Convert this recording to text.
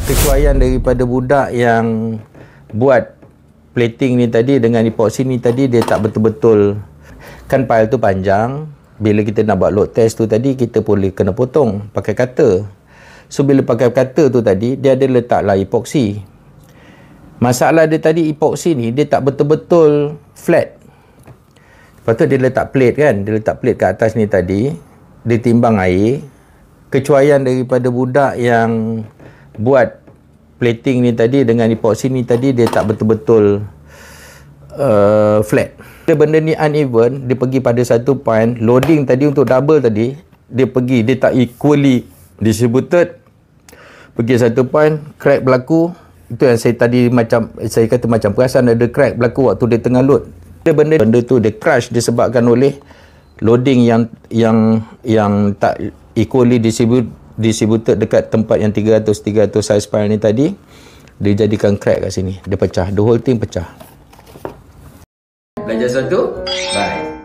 kecuaian daripada budak yang buat plating ni tadi dengan epoxy ni tadi, dia tak betul-betul, kan file tu panjang. Bila kita nak buat load test tu tadi, kita boleh kena potong pakai cutter. So bila pakai cutter tu tadi, dia ada letaklah epoxy. Masalah dia tadi, epoxy ni dia tak betul-betul flat. Lepas tu dia letak plate kan, dia letak plate kat atas ni tadi, dia timbang air. Kecuaian daripada budak yang buat plating ni tadi dengan epoxy ni tadi, dia tak betul-betul flat. Benda ni uneven, dia pergi pada satu point, loading tadi untuk double tadi, dia tak equally distributed, pergi satu point, crack berlaku. Itu yang saya kata macam perasan ada crack berlaku waktu dia tengah load. Benda tu dia crash disebabkan oleh loading yang tak equally distributed dekat tempat yang 300 size file ni tadi. Dia jadikan crack kat sini, dia pecah, the whole thing pecah. Belajar satu, bye.